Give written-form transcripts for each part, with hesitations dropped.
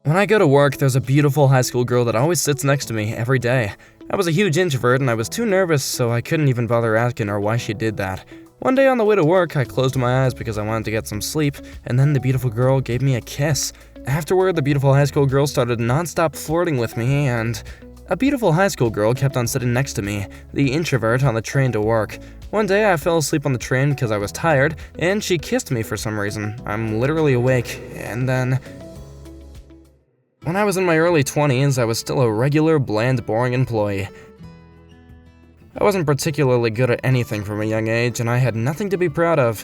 When I go to work, there's a beautiful high school girl that always sits next to me every day. I was a huge introvert and I was too nervous, so I couldn't even bother asking her why she did that. One day on the way to work, I closed my eyes because I wanted to get some sleep, and then the beautiful girl gave me a kiss. Afterward, the beautiful high school girl started non-stop flirting with me, and a beautiful high school girl kept on sitting next to me, the introvert, on the train to work. One day, I fell asleep on the train because I was tired, and she kissed me for some reason. I'm literally awake, and then... When I was in my early 20s, I was still a regular, bland, boring employee. I wasn't particularly good at anything from a young age, and I had nothing to be proud of.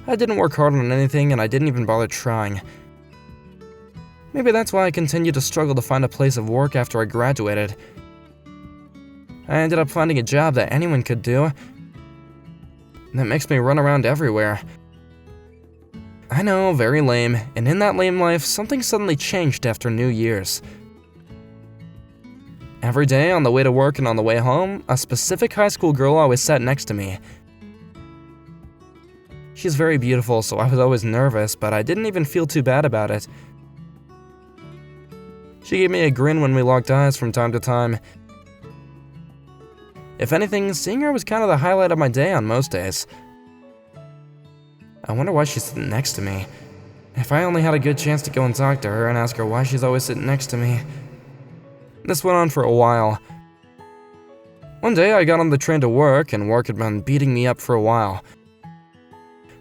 I didn't work hard on anything, and I didn't even bother trying. Maybe that's why I continued to struggle to find a place of work after I graduated. I ended up finding a job that anyone could do. That makes me run around everywhere. I know, very lame, and in that lame life, something suddenly changed after New Year's. Every day, on the way to work and on the way home, a specific high school girl always sat next to me. She's very beautiful, so I was always nervous, but I didn't even feel too bad about it. She gave me a grin when we locked eyes from time to time. If anything, seeing her was kind of the highlight of my day on most days. I wonder why she's sitting next to me. If I only had a good chance to go and talk to her and ask her why she's always sitting next to me. This went on for a while. One day I got on the train to work, and work had been beating me up for a while.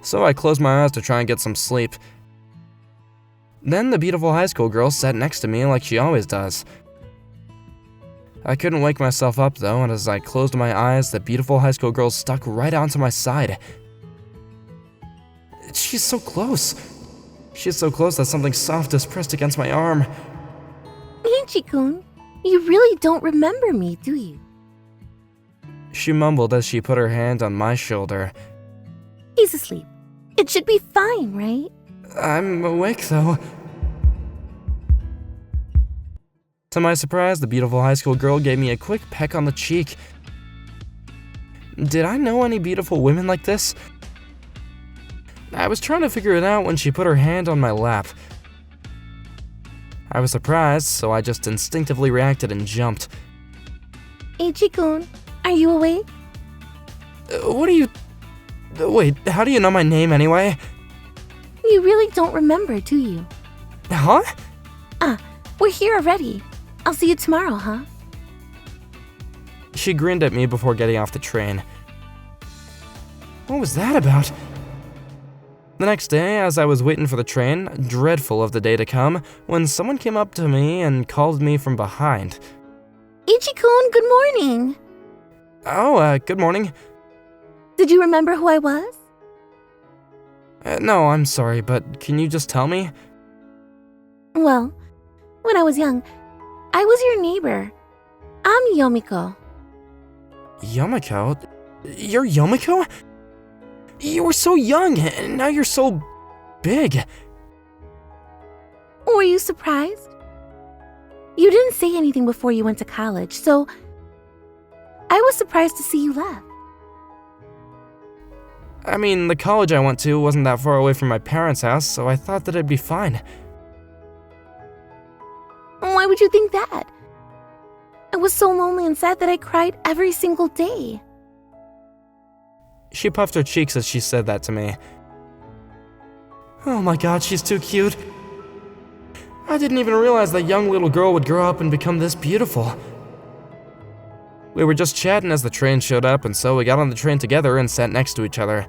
So I closed my eyes to try and get some sleep. Then the beautiful high school girl sat next to me like she always does. I couldn't wake myself up though, and as I closed my eyes, the beautiful high school girl stuck right onto my side. She's so close. She's so close that something soft is pressed against my arm. Ichi-kun, you really don't remember me, do you? She mumbled as she put her hand on my shoulder. He's asleep. It should be fine, right? I'm awake though. To my surprise, the beautiful high school girl gave me a quick peck on the cheek. Did I know any beautiful women like this? I was trying to figure it out when she put her hand on my lap. I was surprised, so I just instinctively reacted and jumped. Ichi-kun, are you awake? What are you... Wait, how do you know my name anyway? You really don't remember, do you? Huh? We're here already. I'll see you tomorrow, huh? She grinned at me before getting off the train. What was that about? The next day, as I was waiting for the train, dreadful of the day to come, when someone came up to me and called me from behind. Ichi-kun, good morning. Oh, good morning. Did you remember who I was? No, I'm sorry, but can you just tell me? Well, when I was young, I was your neighbor. I'm Yomiko. Yomiko? You're Yomiko? You were so young, and now you're so big. Were you surprised? You didn't say anything before you went to college, so I was surprised to see you left. I mean, the college I went to wasn't that far away from my parents' house, so I thought that I'd be fine. Why would you think that? I was so lonely and sad that I cried every single day. She puffed her cheeks as she said that to me. Oh my god, she's too cute. I didn't even realize that young little girl would grow up and become this beautiful. We were just chatting as the train showed up, and so we got on the train together and sat next to each other.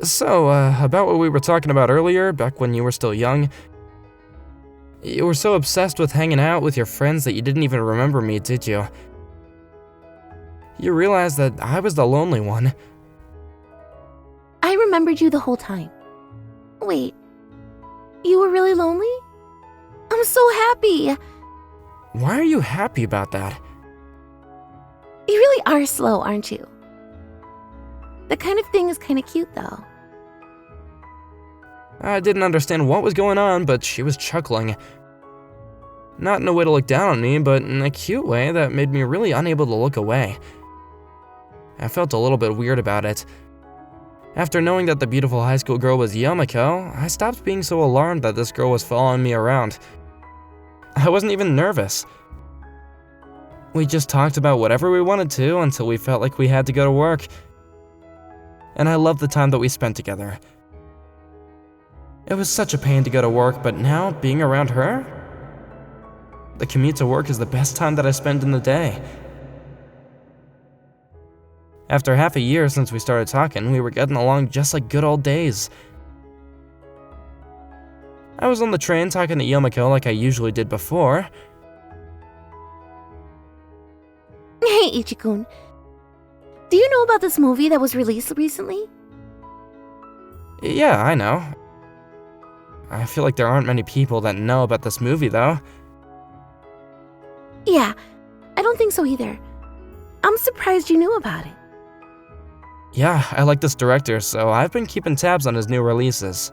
So, about what we were talking about earlier, back when you were still young. You were so obsessed with hanging out with your friends that you didn't even remember me, did you? You realized that I was the lonely one. I remembered you the whole time. Wait, you were really lonely? I'm so happy. Why are you happy about that? You really are slow, aren't you? That kind of thing is kind of cute, though. I didn't understand what was going on, but she was chuckling. Not in a way to look down on me, but in a cute way that made me really unable to look away. I felt a little bit weird about it. After knowing that the beautiful high school girl was Yomiko, I stopped being so alarmed that this girl was following me around. I wasn't even nervous. We just talked about whatever we wanted to until we felt like we had to go to work. And I loved the time that we spent together. It was such a pain to go to work, but now, being around her, the commute to work is the best time that I spend in the day. After half a year since we started talking, we were getting along just like good old days. I was on the train talking to Yomiko like I usually did before. Hey, Ichikun. Do you know about this movie that was released recently? Yeah, I know. I feel like there aren't many people that know about this movie, though. Yeah, I don't think so either. I'm surprised you knew about it. Yeah, I like this director, so I've been keeping tabs on his new releases.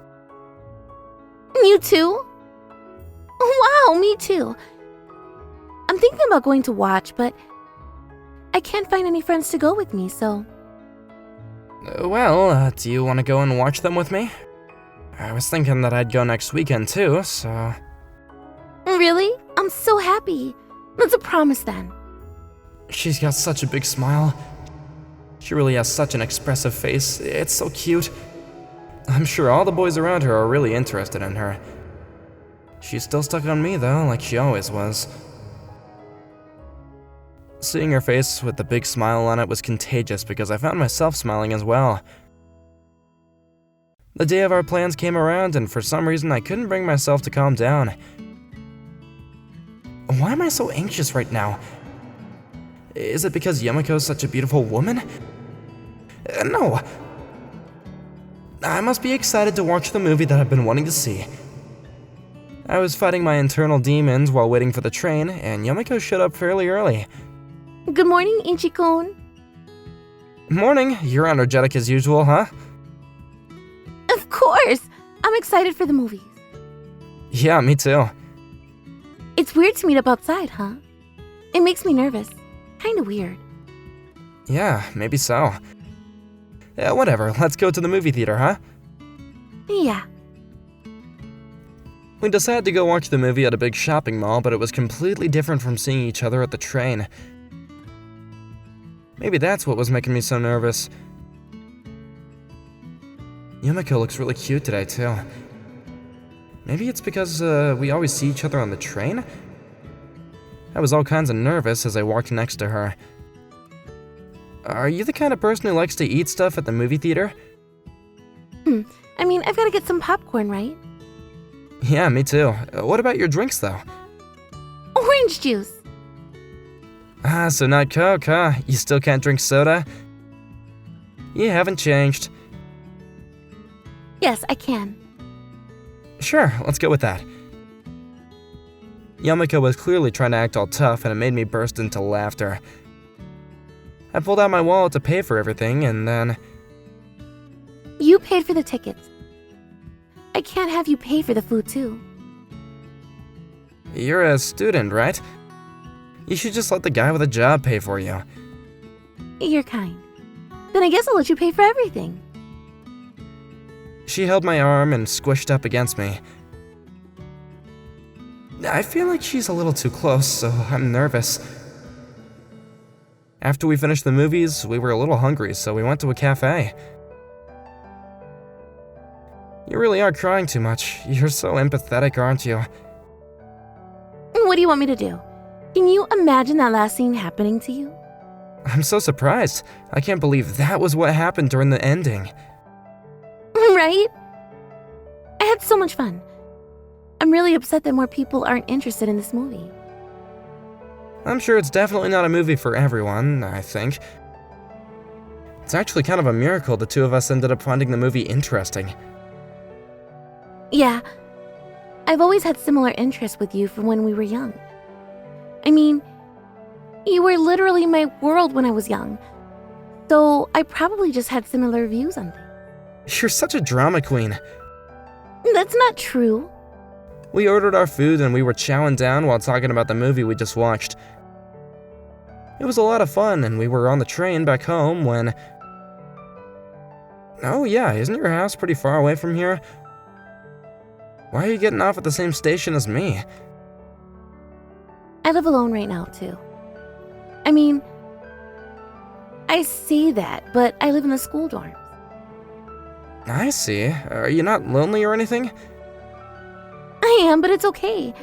You too? Wow, me too. I'm thinking about going to watch, but I can't find any friends to go with me, so... Well, do you want to go and watch them with me? I was thinking that I'd go next weekend too, so... Really? I'm so happy. That's a promise then. She's got such a big smile. She really has such an expressive face. It's so cute. I'm sure all the boys around her are really interested in her. She's still stuck on me though, like she always was. Seeing her face with the big smile on it was contagious because I found myself smiling as well. The day of our plans came around, and for some reason I couldn't bring myself to calm down. Why am I so anxious right now? Is it because Yomiko's such a beautiful woman? No. I must be excited to watch the movie that I've been wanting to see. I was fighting my internal demons while waiting for the train, and Yomiko showed up fairly early. Good morning, Ichikun. Morning. You're energetic as usual, huh? Of course! I'm excited for the movies. Yeah, me too. It's weird to meet up outside, huh? It makes me nervous. Kinda weird. Yeah, maybe so. Yeah, whatever, let's go to the movie theater, huh? Yeah. We decided to go watch the movie at a big shopping mall, but it was completely different from seeing each other at the train. Maybe that's what was making me so nervous. Yumiko looks really cute today, too. Maybe it's because we always see each other on the train? I was all kinds of nervous as I walked next to her. Are you the kind of person who likes to eat stuff at the movie theater? I mean, I've gotta get some popcorn, right? Yeah, me too. What about your drinks, though? Orange juice! Ah, so not Coke, huh? You still can't drink soda? You haven't changed. Yes, I can. Sure, let's go with that. Yamiko was clearly trying to act all tough, and it made me burst into laughter. I pulled out my wallet to pay for everything, and then... You paid for the tickets. I can't have you pay for the food, too. You're a student, right? You should just let the guy with a job pay for you. You're kind. Then I guess I'll let you pay for everything. She held my arm and squished up against me. I feel like she's a little too close, so I'm nervous. After we finished the movies, we were a little hungry, so we went to a cafe. You really are crying too much. You're so empathetic, aren't you? What do you want me to do? Can you imagine that last scene happening to you? I'm so surprised. I can't believe that was what happened during the ending. Right? I had so much fun. I'm really upset that more people aren't interested in this movie. I'm sure it's definitely not a movie for everyone, I think. It's actually kind of a miracle the two of us ended up finding the movie interesting. Yeah, I've always had similar interests with you from when we were young. I mean, you were literally my world when I was young, so I probably just had similar views on things. You're such a drama queen. That's not true. We ordered our food and we were chowing down while talking about the movie we just watched. It was a lot of fun, and we were on the train back home when... Oh yeah, isn't your house pretty far away from here? Why are you getting off at the same station as me? I live alone right now, too. I mean, I say that, but I live in the school dorms. I see. Are you not lonely or anything? I am, but it's okay.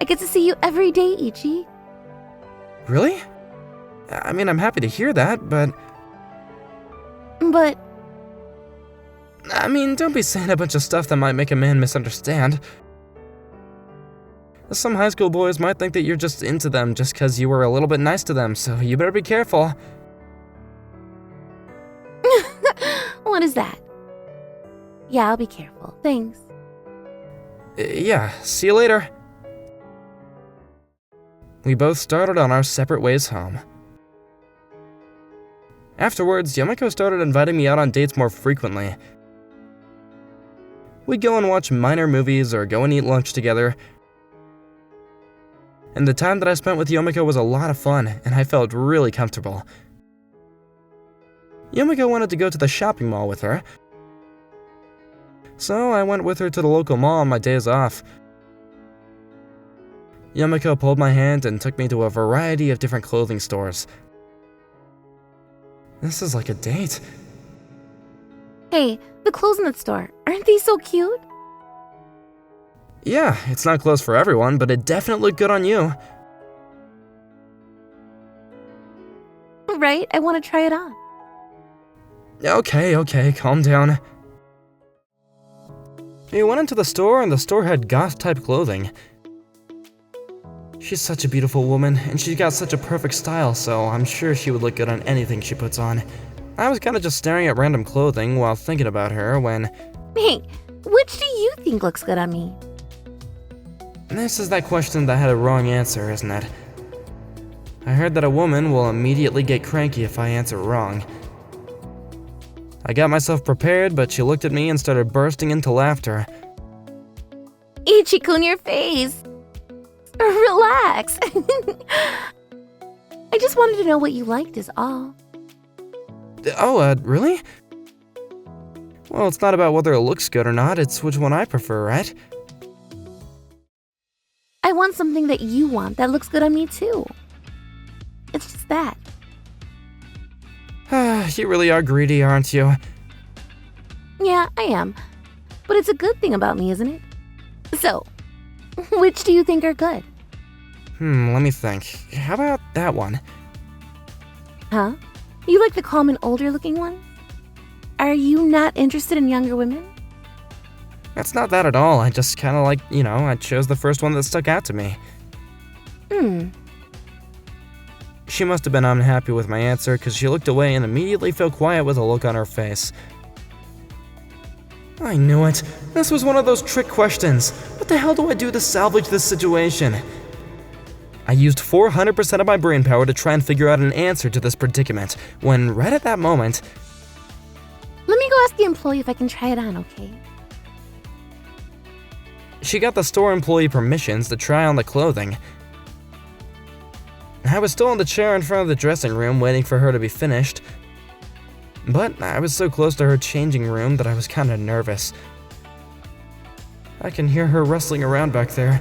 I get to see you every day, Ichi. Really? I mean, I'm happy to hear that, but... But I mean, don't be saying a bunch of stuff that might make a man misunderstand. Some high school boys might think that you're just into them just because you were a little bit nice to them, so you better be careful. what is that? Yeah, I'll be careful. Thanks. Yeah, see you later. We both started on our separate ways home. Afterwards, Yomiko started inviting me out on dates more frequently. We'd go and watch minor movies or go and eat lunch together. And the time that I spent with Yomiko was a lot of fun, and I felt really comfortable. Yomiko wanted to go to the shopping mall with her, so I went with her to the local mall on my days off. Yomiko pulled my hand and took me to a variety of different clothing stores. This is like a date. Hey, the clothes in that store, aren't they so cute? Yeah, it's not clothes for everyone, but it definitely looked good on you. Right, I want to try it on. Okay, calm down. We went into the store, and the store had goth-type clothing. She's such a beautiful woman, and she's got such a perfect style, so I'm sure she would look good on anything she puts on. I was kinda just staring at random clothing while thinking about her when... Hey, which do you think looks good on me? This is that question that had a wrong answer, isn't it? I heard that a woman will immediately get cranky if I answer wrong. I got myself prepared, but she looked at me and started bursting into laughter. Ichi-kun, your face! Relax! I just wanted to know what you liked is all. Oh, really? Well, it's not about whether it looks good or not, it's which one I prefer, right? I want something that you want that looks good on me too. It's just that. You really are greedy, aren't you? Yeah, I am. But it's a good thing about me, isn't it? So, which do you think are good? Let me think. How about that one? Huh? You like the calm and older looking one? Are you not interested in younger women? That's not that at all. I just kind of like, I chose the first one that stuck out to me. She must have been unhappy with my answer because she looked away and immediately fell quiet with a look on her face. I knew it. This was one of those trick questions. What the hell do I do to salvage this situation? I used 400% of my brain power to try and figure out an answer to this predicament, when right at that moment... Let me go ask the employee if I can try it on, okay? She got the store employee permissions to try on the clothing. I was still in the chair in front of the dressing room waiting for her to be finished, but I was so close to her changing room that I was kinda nervous. I can hear her rustling around back there.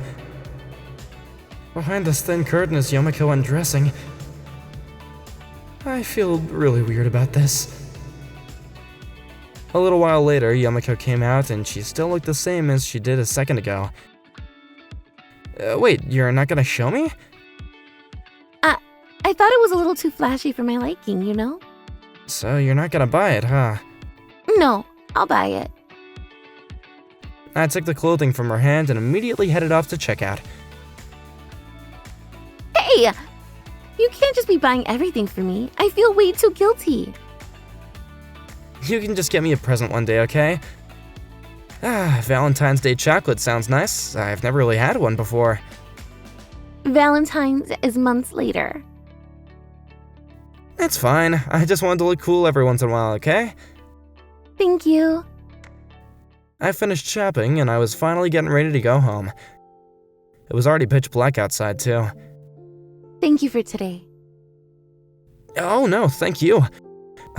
Behind this thin curtain is Yomiko undressing. I feel really weird about this. A little while later, Yomiko came out and she still looked the same as she did a second ago. Wait, you're not gonna show me? I thought it was a little too flashy for my liking, you know? So you're not gonna buy it, huh? No, I'll buy it. I took the clothing from her hand and immediately headed off to checkout. Hey! You can't just be buying everything for me. I feel way too guilty. You can just get me a present one day, okay? Valentine's Day chocolate sounds nice. I've never really had one before. Valentine's is months later. It's fine. I just wanted to look cool every once in a while, okay? Thank you. I finished shopping and I was finally getting ready to go home. It was already pitch black outside, too. Thank you for today. Oh no, thank you.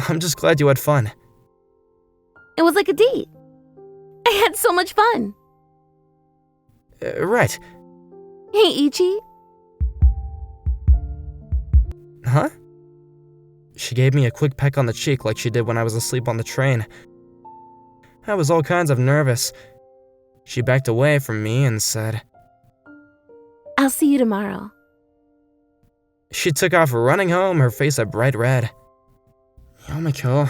I'm just glad you had fun. It was like a date. I had so much fun. Right. Hey, Ichi. Huh? She gave me a quick peck on the cheek like she did when I was asleep on the train. I was all kinds of nervous. She backed away from me and said, I'll see you tomorrow. She took off running home, her face a bright red. Yomiko.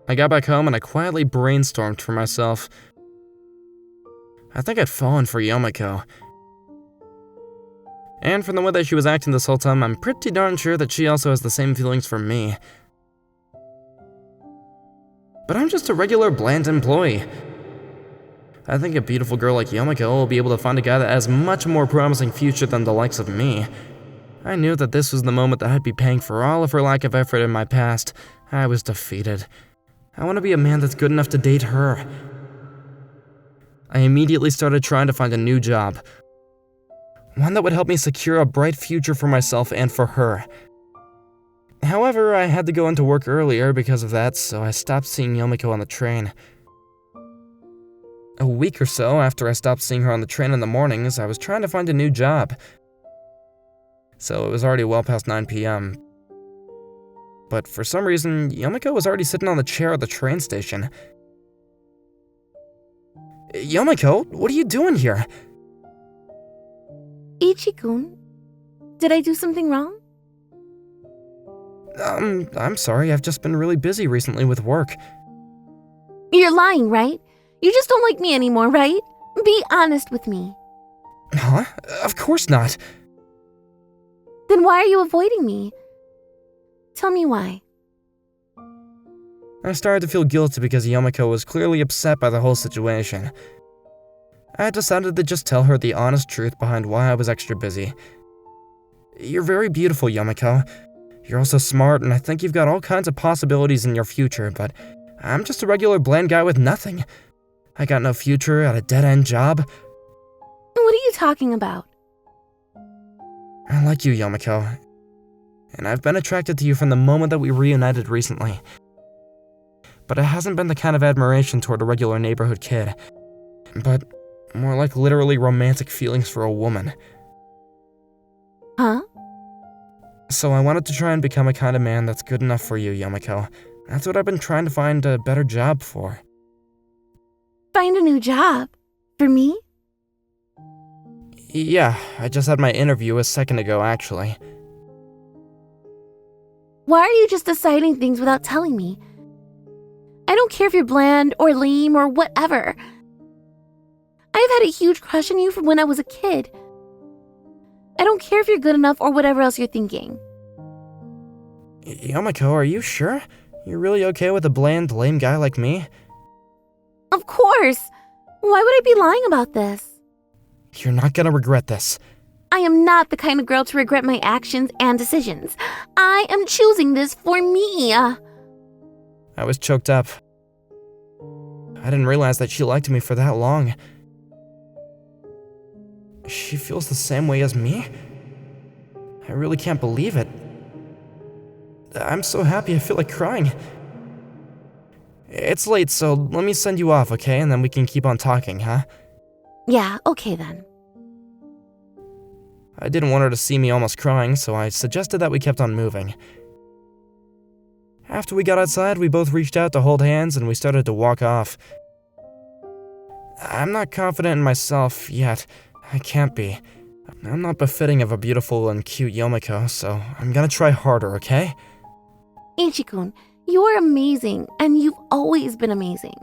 I got back home and I quietly brainstormed for myself. I think I'd fallen for Yomiko. And from the way that she was acting this whole time, I'm pretty darn sure that she also has the same feelings for me. But I'm just a regular bland employee. I think a beautiful girl like Yomiko will be able to find a guy that has much more promising future than the likes of me. I knew that this was the moment that I'd be paying for all of her lack of effort in my past. I was defeated. I want to be a man that's good enough to date her. I immediately started trying to find a new job. One that would help me secure a bright future for myself and for her. However, I had to go into work earlier because of that, so I stopped seeing Yomiko on the train. A week or so after I stopped seeing her on the train in the mornings, I was trying to find a new job. So it was already well past 9 p.m. But for some reason, Yomiko was already sitting on the chair at the train station. Yomiko, what are you doing here? Ichi-kun, did I do something wrong? I'm sorry, I've just been really busy recently with work. You're lying, right? You just don't like me anymore, right? Be honest with me. Huh? Of course not. Then why are you avoiding me? Tell me why. I started to feel guilty because Yomiko was clearly upset by the whole situation. I decided to just tell her the honest truth behind why I was extra busy. You're very beautiful, Yomiko. You're also smart, and I think you've got all kinds of possibilities in your future, but I'm just a regular bland guy with nothing. I got no future at a dead-end job. What are you talking about? I like you, Yomiko. And I've been attracted to you from the moment that we reunited recently. But it hasn't been the kind of admiration toward a regular neighborhood kid, but more like literally romantic feelings for a woman. Huh? So I wanted to try and become a kind of man that's good enough for you, Yomiko. That's what I've been trying to find a better job for. Find a new job? For me? Yeah, I just had my interview a second ago, actually. Why are you just deciding things without telling me? I don't care if you're bland or lame or whatever. I've had a huge crush on you from when I was a kid. I don't care if you're good enough or whatever else you're thinking. Yomiko, are you sure? You're really okay with a bland, lame guy like me? Of course! Why would I be lying about this? You're not gonna regret this. I am not the kind of girl to regret my actions and decisions. I am choosing this for me. I was choked up. I didn't realize that she liked me for that long. She feels the same way as me? I really can't believe it. I'm so happy I feel like crying. It's late, so let me send you off, okay? And then we can keep on talking, huh? Yeah, okay then. I didn't want her to see me almost crying, so I suggested that we kept on moving. After we got outside, we both reached out to hold hands and we started to walk off. I'm not confident in myself yet. I can't be. I'm not befitting of a beautiful and cute Yomiko, so I'm gonna try harder, okay? Ichi-kun, you are amazing, and you've always been amazing.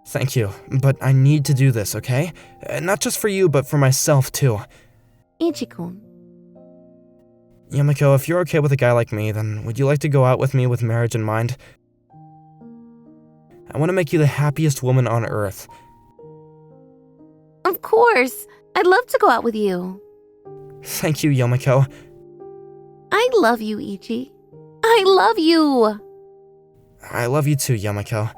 Thank you, but I need to do this, okay? Not just for you, but for myself, too. Ichi-kun. Yomiko, if you're okay with a guy like me, then would you like to go out with me with marriage in mind? I want to make you the happiest woman on earth. Of course. I'd love to go out with you. Thank you, Yomiko. I love you, Ichi. I love you. I love you too, Yomiko.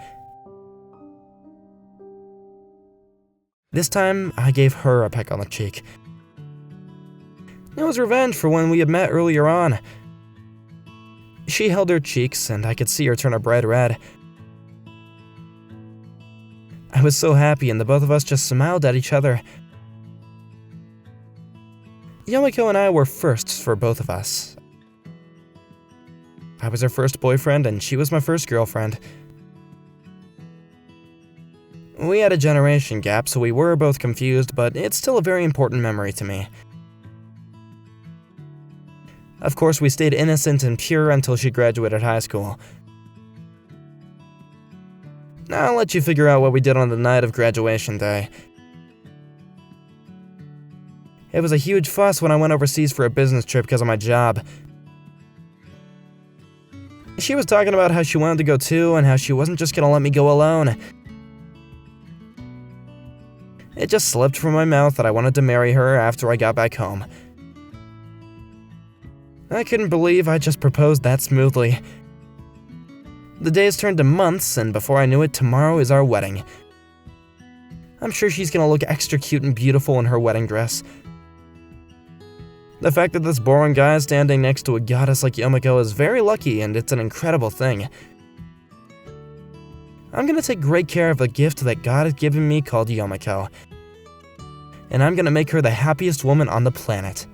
This time, I gave her a peck on the cheek. It was revenge for when we had met earlier on. She held her cheeks, and I could see her turn a bright red. I was so happy, and the both of us just smiled at each other. Yomiko and I were firsts for both of us. I was her first boyfriend, and she was my first girlfriend. We had a generation gap, so we were both confused, but it's still a very important memory to me. Of course, we stayed innocent and pure until she graduated high school. Now I'll let you figure out what we did on the night of graduation day. It was a huge fuss when I went overseas for a business trip because of my job. She was talking about how she wanted to go too and how she wasn't just gonna let me go alone. It just slipped from my mouth that I wanted to marry her after I got back home. I couldn't believe I just proposed that smoothly. The days turned to months, and before I knew it, tomorrow is our wedding. I'm sure she's gonna look extra cute and beautiful in her wedding dress. The fact that this boring guy is standing next to a goddess like Yomiko is very lucky, and it's an incredible thing. I'm gonna take great care of the gift that God has given me called Yomiko. And I'm gonna make her the happiest woman on the planet.